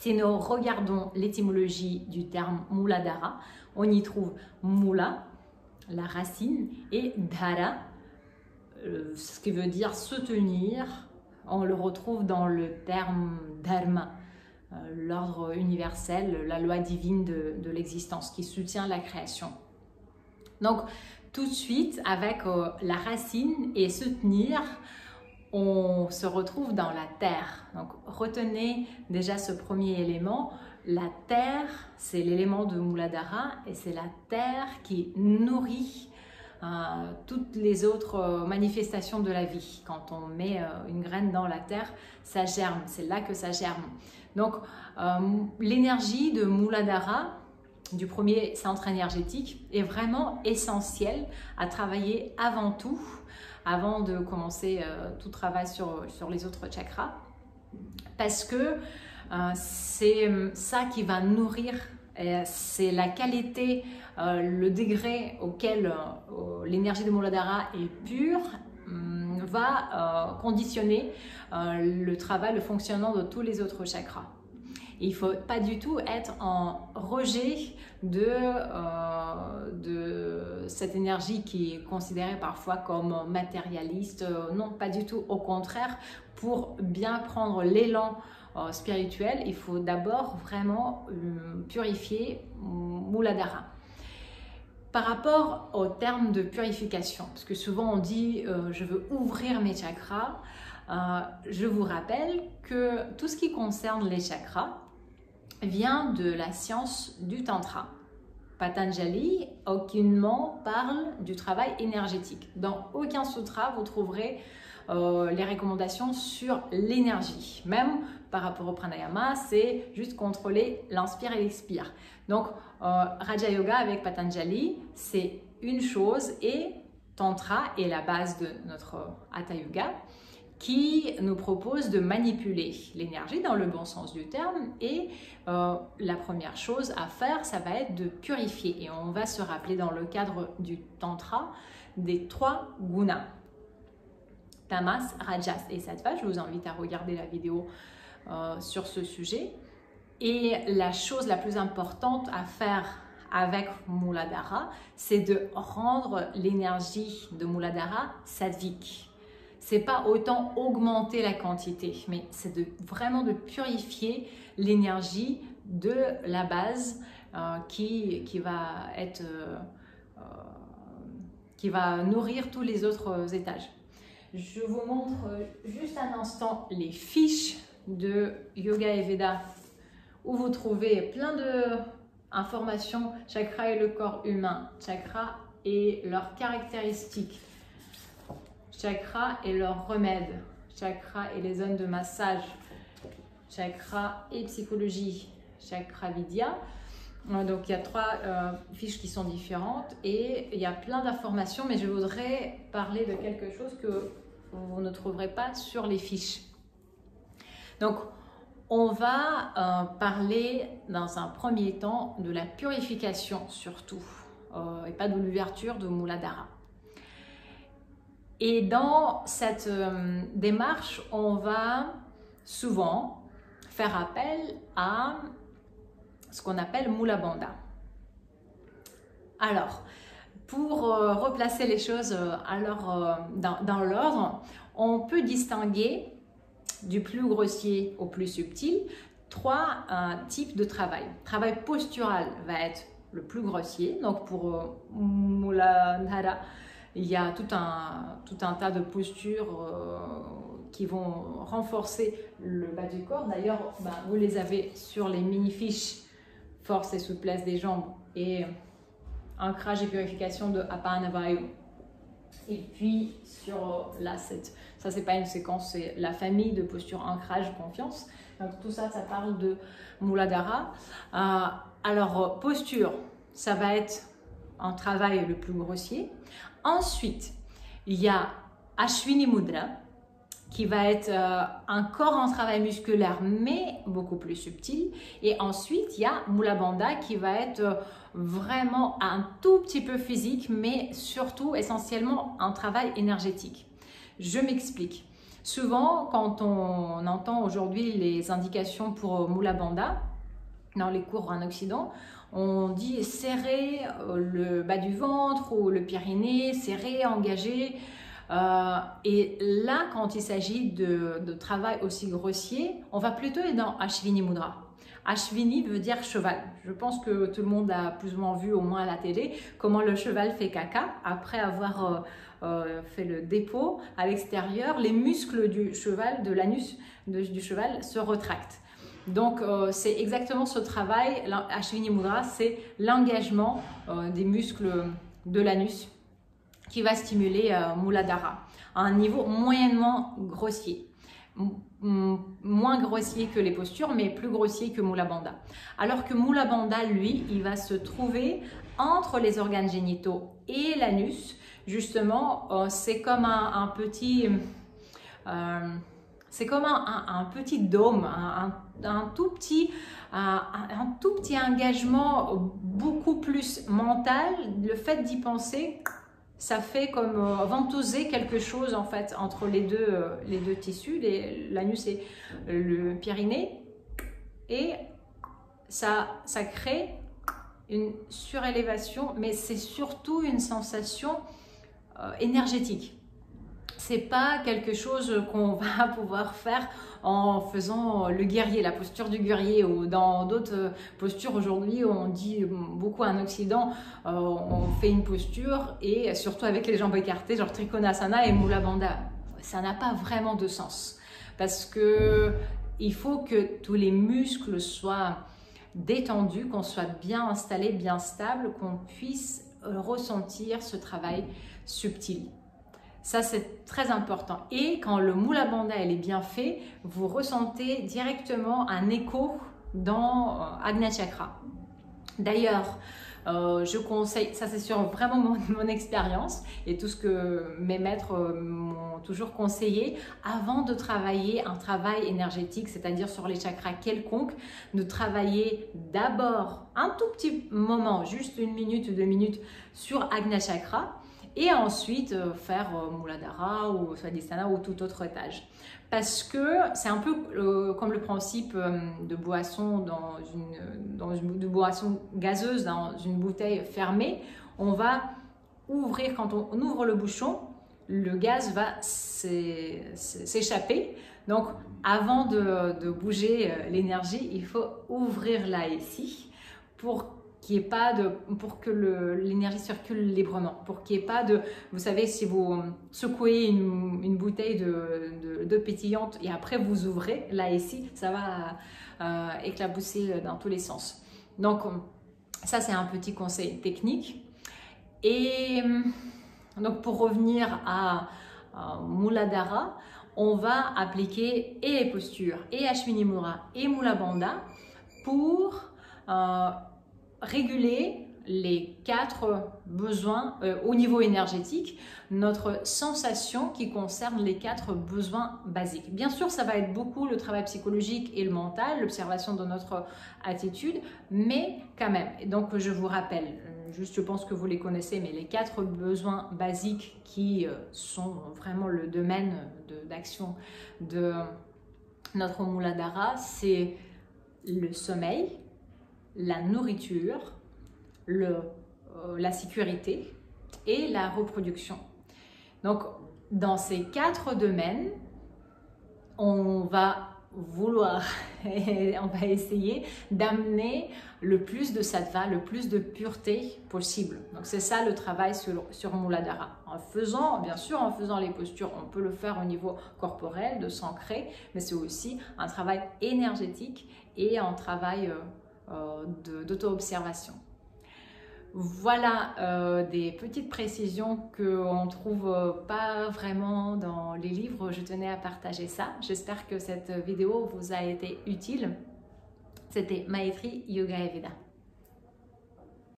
Si nous regardons l'étymologie du terme Muladhara, on y trouve Mula, la racine, et Dhara, ce qui veut dire soutenir. On le retrouve dans le terme Dharma, l'ordre universel, la loi divine de l'existence qui soutient la création. Donc, tout de suite, avec la racine et soutenir, on se retrouve dans la terre. Donc, retenez déjà ce premier élément. La terre, c'est l'élément de Muladhara et c'est la terre qui nourrit toutes les autres manifestations de la vie. Quand on met une graine dans la terre, ça germe, c'est là que ça germe. Donc, l'énergie de Muladhara, du premier centre énergétique, est vraiment essentielle à travailler avant tout, avant de commencer tout travail sur les autres chakras, parce que c'est ça qui va nourrir, c'est la qualité, le degré auquel l'énergie de Muladhara est pure va conditionner le travail, le fonctionnement de tous les autres chakras. Il ne faut pas du tout être en rejet de cette énergie qui est considérée parfois comme matérialiste. Non, pas du tout. Au contraire, pour bien prendre l'élan spirituel, il faut d'abord vraiment purifier Muladhara. Par rapport au terme de purification, parce que souvent on dit je veux ouvrir mes chakras, je vous rappelle que tout ce qui concerne les chakras vient de la science du Tantra. Patanjali aucunement parle du travail énergétique. Dans aucun sutra, vous trouverez les recommandations sur l'énergie. Même par rapport au pranayama, c'est juste contrôler l'inspire et l'expire. Donc, Raja Yoga avec Patanjali, c'est une chose, et Tantra est la base de notre Hatha Yoga, qui nous propose de manipuler l'énergie dans le bon sens du terme. Et la première chose à faire, ça va être de purifier. Et on va se rappeler dans le cadre du Tantra des 3 gunas. Tamas, Rajas et Sattva. Je vous invite à regarder la vidéo sur ce sujet. Et la chose la plus importante à faire avec Muladhara, c'est de rendre l'énergie de Muladhara sattvique. C'est pas autant augmenter la quantité, mais c'est vraiment de purifier l'énergie de la base qui va nourrir tous les autres étages. Je vous montre juste un instant les fiches de Yoga Ayurveda où vous trouvez plein d'informations, chakra et le corps humain, chakra et leurs caractéristiques, chakra et leurs remèdes, chakra et les zones de massage, chakra et psychologie, chakra vidya. Donc il y a 3 fiches qui sont différentes et il y a plein d'informations, mais je voudrais parler de quelque chose que vous ne trouverez pas sur les fiches. Donc on va parler dans un premier temps de la purification surtout, et pas de l'ouverture de Muladhara. Et dans cette démarche, on va souvent faire appel à ce qu'on appelle Mula Bandha. Alors, pour replacer les choses dans l'ordre, on peut distinguer du plus grossier au plus subtil 3 types de travail. Travail postural va être le plus grossier. Donc pour Muladhara, il y a tout un tas de postures qui vont renforcer le bas du corps. D'ailleurs, vous les avez sur les mini-fiches force et souplesse des jambes et ancrage et purification de Apana Vayu. Et puis sur là, ça c'est pas une séquence, c'est la famille de postures ancrage, confiance. Donc tout ça, ça parle de Muladhara. Alors posture, ça va être un travail le plus grossier. Ensuite, il y a Ashwini Mudra, qui va être encore un travail musculaire, mais beaucoup plus subtil. Et ensuite, il y a Mula Bandha, qui va être vraiment un tout petit peu physique, mais surtout, essentiellement, un travail énergétique. Je m'explique. Souvent, quand on entend aujourd'hui les indications pour Mula Bandha, dans les cours en Occident, on dit serrer le bas du ventre ou le périnée, serrer, engager. Et là, quand il s'agit de travail aussi grossier, on va plutôt être dans Ashwini Mudra. Ashwini veut dire cheval. Je pense que tout le monde a plus ou moins vu, au moins à la télé, comment le cheval fait caca après avoir fait le dépôt à l'extérieur. Les muscles du cheval, de l'anus du cheval se rétractent. Donc, c'est exactement ce travail. Ashwini Mudra, c'est l'engagement des muscles de l'anus qui va stimuler Muladhara à un niveau moyennement grossier. Moins grossier que les postures, mais plus grossier que Mula Bandha. Alors que Mula Bandha, lui, il va se trouver entre les organes génitaux et l'anus. Justement, c'est comme un petit... c'est comme un petit dôme, un tout petit engagement beaucoup plus mental. Le fait d'y penser, ça fait comme ventouser quelque chose en fait entre les deux tissus, l'anus et le périnée, et ça crée une surélévation, mais c'est surtout une sensation énergétique. C'est pas quelque chose qu'on va pouvoir faire en faisant le guerrier, la posture du guerrier, ou dans d'autres postures aujourd'hui, on dit beaucoup en Occident, on fait une posture et surtout avec les jambes écartées, genre Trikonasana et Mula Bandha. Ça n'a pas vraiment de sens parce que il faut que tous les muscles soient détendus, qu'on soit bien installé, bien stable, qu'on puisse ressentir ce travail subtil. Ça, c'est très important. Et quand le Mula Bandha elle est bien fait, vous ressentez directement un écho dans Ajna Chakra. D'ailleurs, je conseille, ça c'est sur vraiment mon expérience et tout ce que mes maîtres m'ont toujours conseillé, avant de travailler un travail énergétique, c'est-à-dire sur les chakras quelconques, de travailler d'abord un tout petit moment, juste 1 minute ou 2 minutes sur Ajna Chakra, et ensuite faire Muladhara ou Svadhisthana ou tout autre étage. Parce que c'est un peu comme le principe de boisson de boisson gazeuse dans une bouteille fermée. On va ouvrir, quand on ouvre le bouchon, le gaz va s'échapper. Donc avant de bouger l'énergie, il faut ouvrir là ici pour pour que l'énergie circule librement, pour qu'il n'y ait pas de... Vous savez, si vous secouez une bouteille de pétillante et après vous ouvrez, là ici, ça va éclabousser dans tous les sens. Donc, ça c'est un petit conseil technique. Et donc, pour revenir à Muladhara, on va appliquer et les postures, et Ashwini Mudra, et Mula Bandha pour... réguler les 4 besoins au niveau énergétique, notre sensation qui concerne les 4 besoins basiques. Bien sûr, ça va être beaucoup le travail psychologique et le mental, l'observation de notre attitude, mais quand même. Donc, je vous rappelle, juste je pense que vous les connaissez, mais les 4 besoins basiques qui sont vraiment le domaine d'action de notre Muladhara, c'est le sommeil, la nourriture, la sécurité et la reproduction. Donc, dans ces 4 domaines, on va vouloir et on va essayer d'amener le plus de sattva, le plus de pureté possible. Donc, c'est ça le travail sur Muladhara. En faisant, bien sûr, en faisant les postures, on peut le faire au niveau corporel, de s'ancrer, mais c'est aussi un travail énergétique et un travail d'auto-observation. Voilà des petites précisions qu'on ne trouve pas vraiment dans les livres. Je tenais à partager ça. J'espère que cette vidéo vous a été utile. C'était Maitri Yoga et Veda.